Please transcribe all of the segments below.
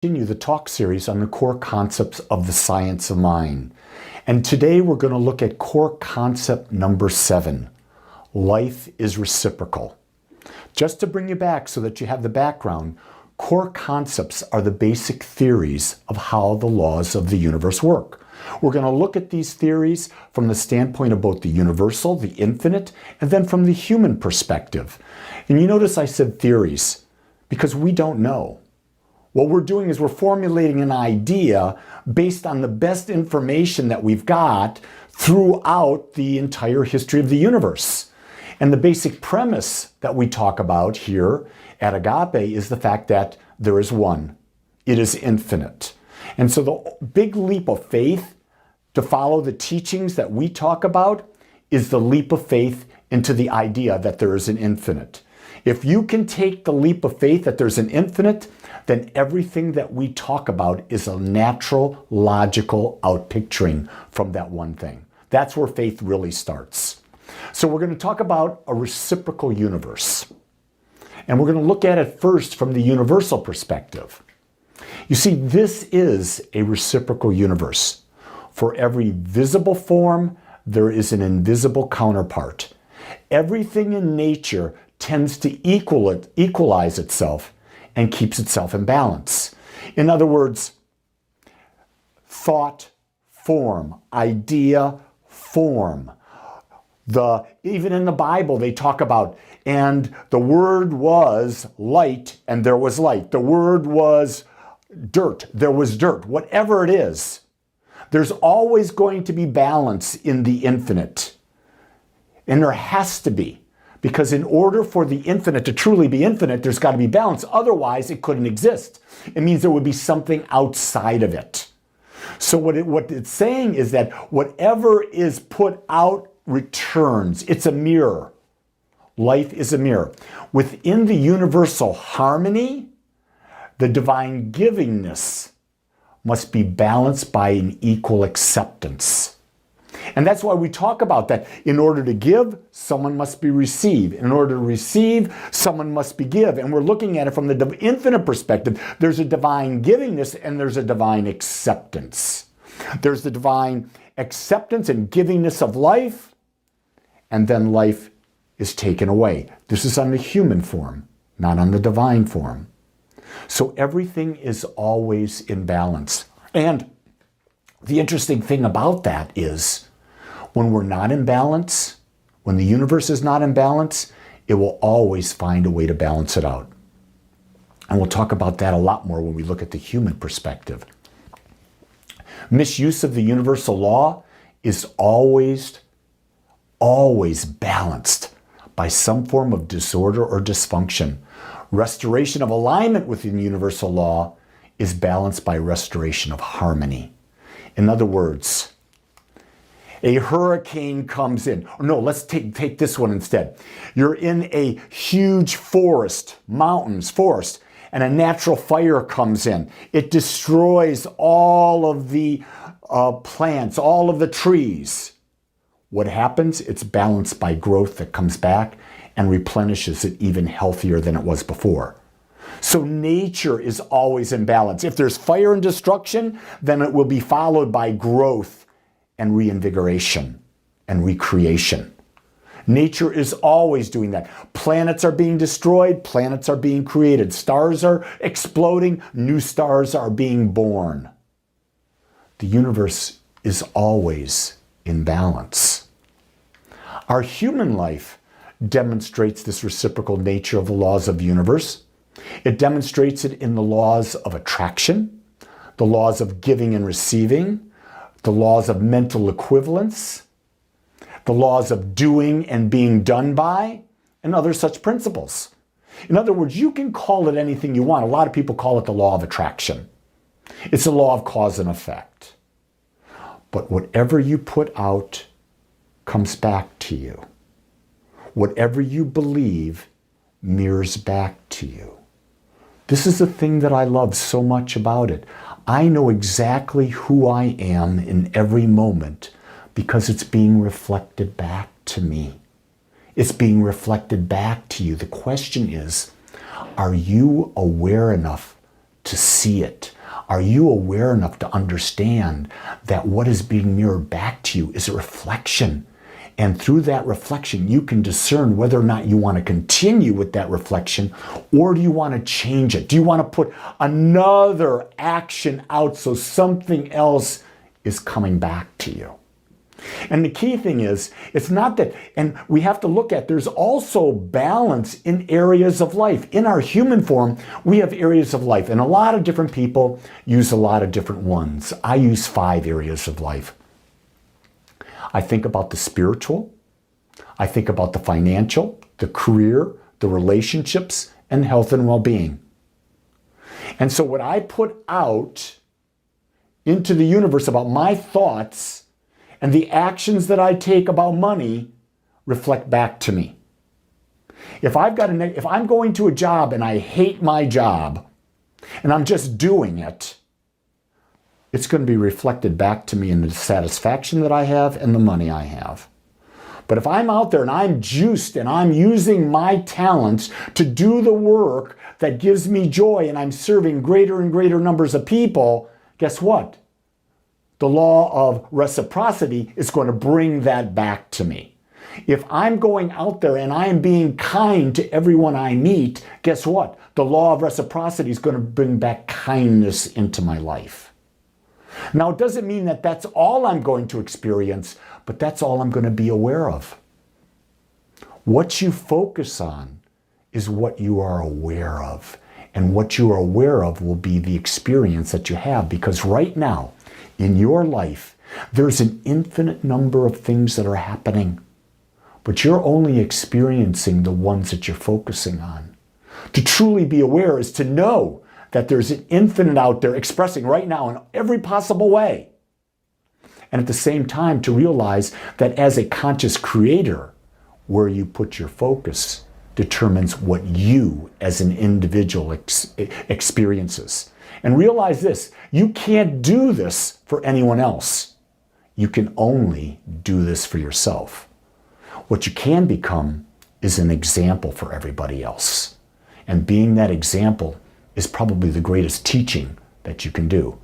Continue the talk series on the core concepts of the science of mind. And today we're going to look at core concept number 7. Life is reciprocal. Just to bring you back so that you have the background, core concepts are the basic theories of how the laws of the universe work. We're going to look at these theories from the standpoint of both the universal, the infinite, and then from the human perspective. And you notice I said theories because we don't know. What we're doing is we're formulating an idea based on the best information that we've got throughout the entire history of the universe. And the basic premise that we talk about here at Agape is the fact that there is one. It is infinite. And so the big leap of faith to follow the teachings that we talk about is the leap of faith into the idea that there is an infinite. If you can take the leap of faith that there's an infinite, then everything that we talk about is a natural, logical outpicturing from that one thing. That's where faith really starts. So we're going to talk about a reciprocal universe. And we're going to look at it first from the universal perspective. You see, this is a reciprocal universe. For every visible form, there is an invisible counterpart. Everything in nature tends to equalize itself and keeps itself in balance. In other words, thought, form, idea, form. Even in the Bible, they talk about, and the word was light, and there was light. The word was dirt, there was dirt. Whatever it is, there's always going to be balance in the infinite. And there has to be. Because in order for the infinite to truly be infinite, there's got to be balance. Otherwise, it couldn't exist. It means there would be something outside of it. So what it's saying is that whatever is put out returns. It's a mirror. Life is a mirror. Within the universal harmony, the divine givingness must be balanced by an equal acceptance. And that's why we talk about that. In order to give, someone must be received. In order to receive, someone must be give. And we're looking at it from the infinite perspective. There's a divine givingness and there's a divine acceptance. There's the divine acceptance and givingness of life, and then life is taken away. This is on the human form, not on the divine form. So everything is always in balance. And the interesting thing about that is when we're not in balance, when the universe is not in balance, it will always find a way to balance it out. And we'll talk about that a lot more when we look at the human perspective. Misuse of the universal law is always balanced by some form of disorder or dysfunction. Restoration of alignment within universal law is balanced by restoration of harmony. In other words, a hurricane comes in. Or no, let's take this one instead. You're in a huge forest, forest, and a natural fire comes in. It destroys all of the plants, all of the trees. What happens? It's balanced by growth that comes back and replenishes it even healthier than it was before. So nature is always in balance. If there's fire and destruction, then it will be followed by growth and reinvigoration and recreation. Nature is always doing that. Planets are being destroyed, planets are being created. Stars are exploding, new stars are being born. The universe is always in balance. Our human life demonstrates this reciprocal nature of the laws of the universe. It demonstrates it in the laws of attraction, the laws of giving and receiving, the laws of mental equivalence, the laws of doing and being done by, and other such principles. In other words, you can call it anything you want. A lot of people call it the law of attraction. It's a law of cause and effect. But whatever you put out comes back to you. Whatever you believe mirrors back to you. This is the thing that I love so much about it. I know exactly who I am in every moment because it's being reflected back to me. It's being reflected back to you. The question is, are you aware enough to see it? Are you aware enough to understand that what is being mirrored back to you is a reflection? And through that reflection, you can discern whether or not you want to continue with that reflection, or do you want to change it? Do you want to put another action out so something else is coming back to you? And the key thing is, it's not that, and we have to look at, there's also balance in areas of life. In our human form, we have areas of life, and a lot of different people use a lot of different ones. I use 5 areas of life. I think about the spiritual, I think about the financial, the career, the relationships, and health and well-being. And so what I put out into the universe about my thoughts and the actions that I take about money reflect back to me. If I'm going to a job and I hate my job and I'm just doing it, it's going to be reflected back to me in the satisfaction that I have and the money I have. But if I'm out there and I'm juiced and I'm using my talents to do the work that gives me joy and I'm serving greater and greater numbers of people, guess what? The law of reciprocity is going to bring that back to me. If I'm going out there and I'm being kind to everyone I meet, guess what? The law of reciprocity is going to bring back kindness into my life. Now, it doesn't mean that that's all I'm going to experience, but that's all I'm going to be aware of. What you focus on is what you are aware of. And what you are aware of will be the experience that you have. Because right now, in your life, there's an infinite number of things that are happening. But you're only experiencing the ones that you're focusing on. To truly be aware is to know that there's an infinite out there expressing right now in every possible way. And at the same time, to realize that as a conscious creator, where you put your focus determines what you as an individual experiences. And realize this, you can't do this for anyone else. You can only do this for yourself. What you can become is an example for everybody else. And being that example is probably the greatest teaching that you can do.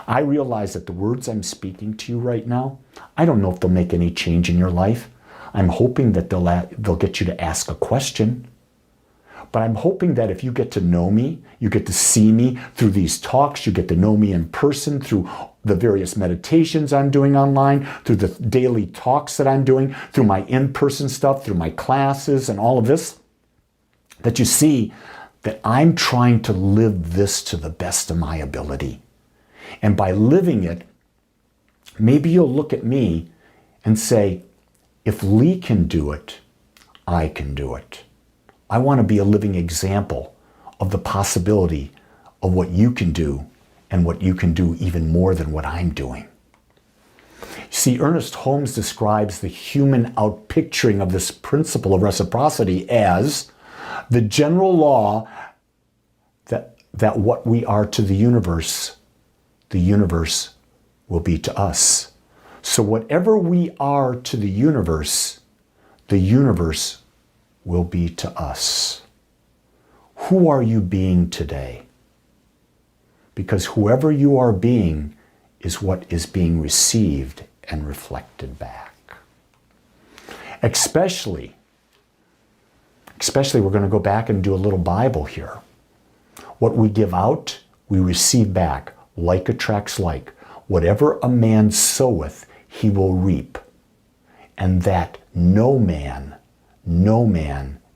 I realize that the words I'm speaking to you right now, I don't know if they'll make any change in your life. I'm hoping that they'll get you to ask a question. But I'm hoping that if you get to know me, you get to see me through these talks, you get to know me in person through the various meditations I'm doing online, through the daily talks that I'm doing, through my in-person stuff, through my classes and all of this, that you see that I'm trying to live this to the best of my ability. And by living it, maybe you'll look at me and say, if Lee can do it, I can do it. I want to be a living example of the possibility of what you can do and what you can do even more than what I'm doing. See, Ernest Holmes describes the human outpicturing of this principle of reciprocity as the general law that what we are to the universe will be to us. So whatever we are to the universe will be to us. Who are you being today? Because whoever you are being is what is being received and reflected back. Especially we're going to go back and do a little Bible here. What we give out, we receive back. Like attracts like. Whatever a man soweth, he will reap. And that no man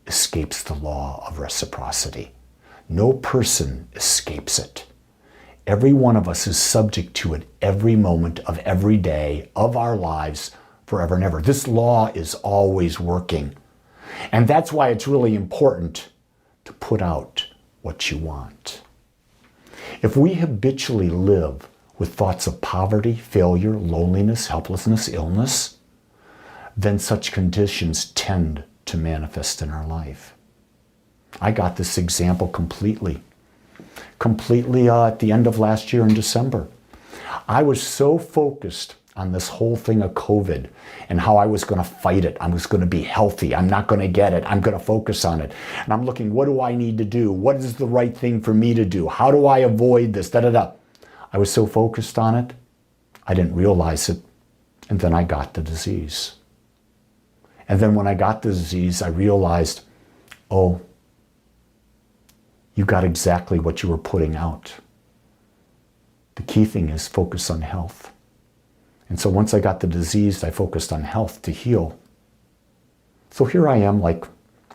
escapes the law of reciprocity. No person escapes it. Every one of us is subject to it every moment of every day of our lives forever and ever. This law is always working. And that's why it's really important to put out what you want. If we habitually live with thoughts of poverty, failure, loneliness, helplessness, illness, then such conditions tend to manifest in our life. I got this example completely at the end of last year in December. I was so focused on this whole thing of COVID and how I was going to fight it. I was going to be healthy. I'm not going to get it. I'm going to focus on it. And I'm looking, what do I need to do? What is the right thing for me to do? How do I avoid this? I was so focused on it, I didn't realize it. And then I got the disease. And then when I got the disease, I realized, oh, you got exactly what you were putting out. The key thing is focus on health. And so once I got the disease, I focused on health to heal. So here I am, like,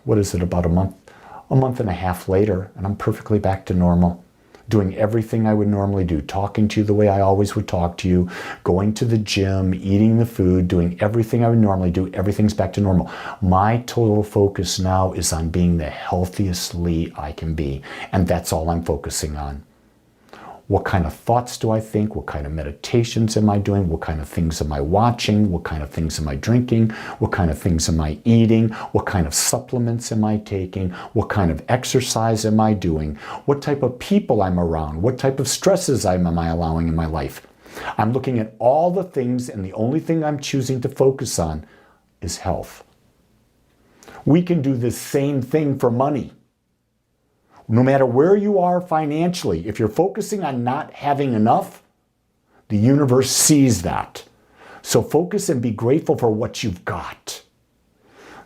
what is it, about a month and a half later, and I'm perfectly back to normal. Doing everything I would normally do, talking to you the way I always would talk to you, going to the gym, eating the food, doing everything I would normally do. Everything's back to normal. My total focus now is on being the healthiest Lee I can be. And that's all I'm focusing on. What kind of thoughts do I think? What kind of meditations am I doing? What kind of things am I watching? What kind of things am I drinking? What kind of things am I eating? What kind of supplements am I taking? What kind of exercise am I doing? What type of people I'm around? What type of stresses am I allowing in my life? I'm looking at all the things, and the only thing I'm choosing to focus on is health. We can do the same thing for money. No matter where you are financially, if you're focusing on not having enough, the universe sees that. So focus and be grateful for what you've got.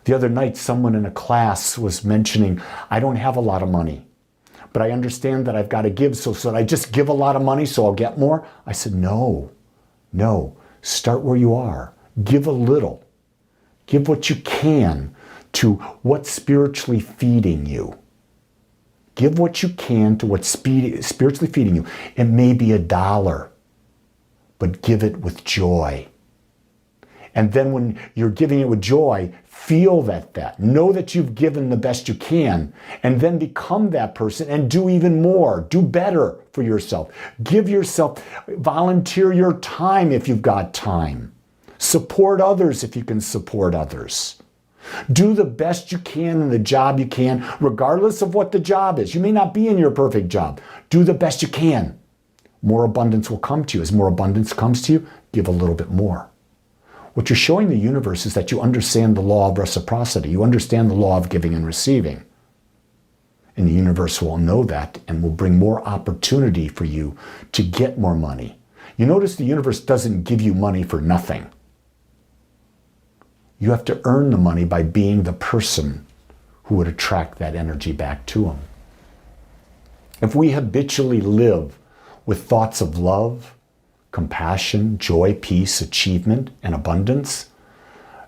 The other night, someone in a class was mentioning, I don't have a lot of money, but I understand that I've got to give. So should I just give a lot of money so I'll get more? I said, no. Start where you are. Give a little. Give what you can to what's spiritually feeding you. Give what you can to what's spiritually feeding you. It may be $1, but give it with joy. And then when you're giving it with joy, feel that. Know that you've given the best you can, and then become that person and do even more. Do better for yourself. Give yourself, volunteer your time if you've got time. Support others if you can support others. Do the best you can in the job you can, regardless of what the job is. You may not be in your perfect job. Do the best you can. More abundance will come to you. As more abundance comes to you, give a little bit more. What you're showing the universe is that you understand the law of reciprocity. You understand the law of giving and receiving. And the universe will know that and will bring more opportunity for you to get more money. You notice the universe doesn't give you money for nothing. You have to earn the money by being the person who would attract that energy back to them. If we habitually live with thoughts of love, compassion, joy, peace, achievement, and abundance,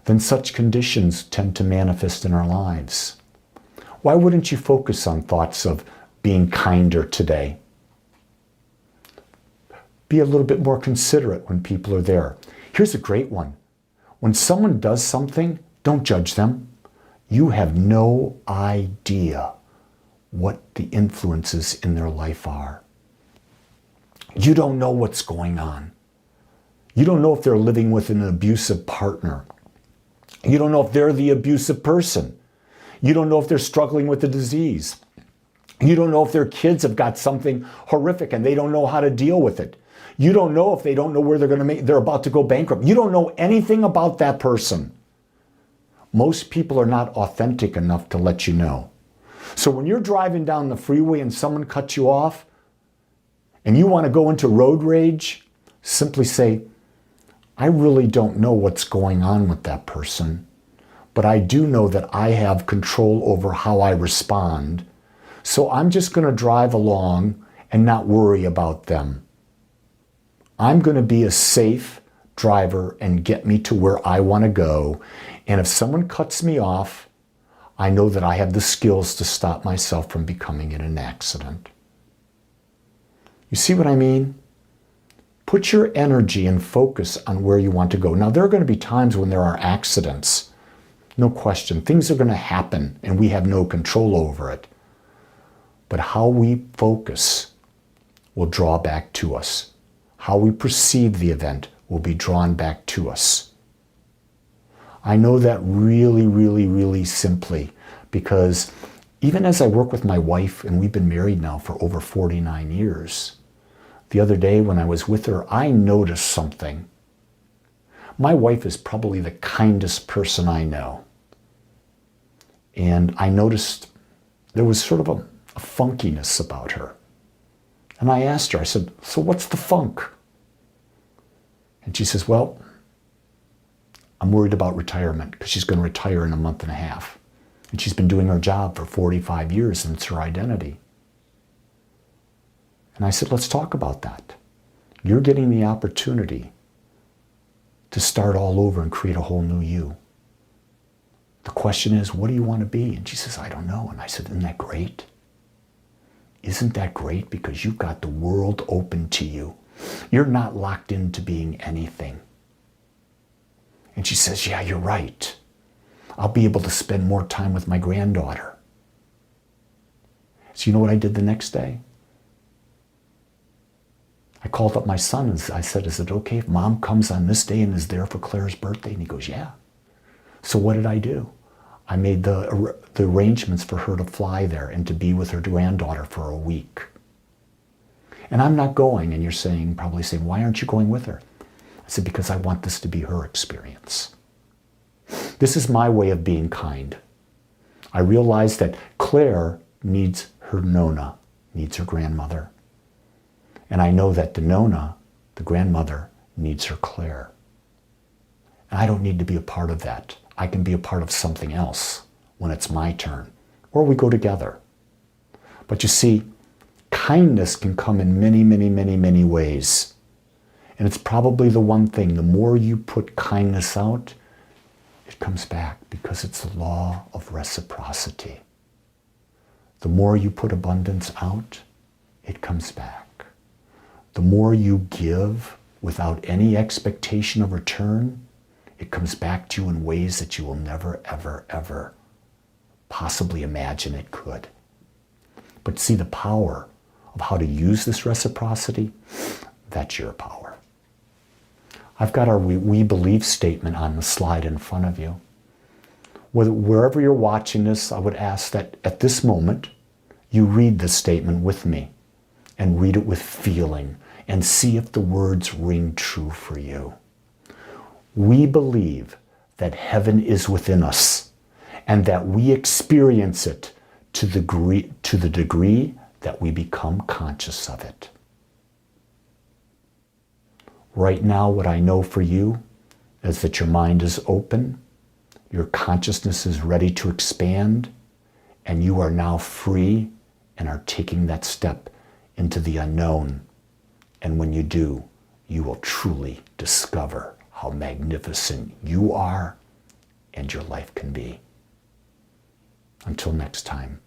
then such conditions tend to manifest in our lives. Why wouldn't you focus on thoughts of being kinder today? Be a little bit more considerate when people are there. Here's a great one. When someone does something, don't judge them. You have no idea what the influences in their life are. You don't know what's going on. You don't know if they're living with an abusive partner. You don't know if they're the abusive person. You don't know if they're struggling with a disease. You don't know if their kids have got something horrific and they don't know how to deal with it. You don't know if they don't know where they're about to go bankrupt. You don't know anything about that person. Most people are not authentic enough to let you know. So when you're driving down the freeway and someone cuts you off and you want to go into road rage, simply say, I really don't know what's going on with that person, but I do know that I have control over how I respond. So I'm just going to drive along and not worry about them. I'm going to be a safe driver and get me to where I want to go. And if someone cuts me off, I know that I have the skills to stop myself from becoming in an accident. You see what I mean? Put your energy and focus on where you want to go. Now, there are going to be times when there are accidents. No question. Things are going to happen and we have no control over it. But how we focus will draw back to us. How we perceive the event will be drawn back to us. I know that really, really, really simply because even as I work with my wife, and we've been married now for over 49 years, the other day when I was with her, I noticed something My wife is probably the kindest person I know. And I noticed there was sort of a funkiness about her. And I asked her, I said, so what's the funk? And she says, well, I'm worried about retirement because she's going to retire in a month and a half. And she's been doing her job for 45 years and it's her identity. And I said, let's talk about that. You're getting the opportunity to start all over and create a whole new you. The question is, what do you want to be? And she says, I don't know. And I said, isn't that great? Isn't that great? Because you've got the world open to you. You're not locked into being anything. And she says, yeah, you're right. I'll be able to spend more time with my granddaughter. So you know what I did the next day? I called up my son and I said, is it okay if mom comes on this day and is there for Claire's birthday? And he goes, yeah. So what did I do? I made the arrangements for her to fly there and to be with her granddaughter for a week. And I'm not going, and you're probably saying, why aren't you going with her? I said, because I want this to be her experience. This is my way of being kind. I realize that Claire needs her Nona, needs her grandmother. And I know that the Nona, the grandmother, needs her Claire. And I don't need to be a part of that. I can be a part of something else when it's my turn. Or we go together. But you see, kindness can come in many, many, many, many ways. And it's probably the one thing, the more you put kindness out, it comes back because it's the law of reciprocity. The more you put abundance out, it comes back. The more you give without any expectation of return, it comes back to you in ways that you will never, ever, ever possibly imagine it could. But see, the power of how to use this reciprocity, that's your power. I've got our we believe statement on the slide in front of you. Wherever you're watching this, I would ask that at this moment, you read this statement with me and read it with feeling and see if the words ring true for you. We believe that heaven is within us and that we experience it to the degree that we become conscious of it. Right now, what I know for you is that your mind is open, your consciousness is ready to expand, and you are now free and are taking that step into the unknown. And when you do, you will truly discover how magnificent you are and your life can be. Until next time.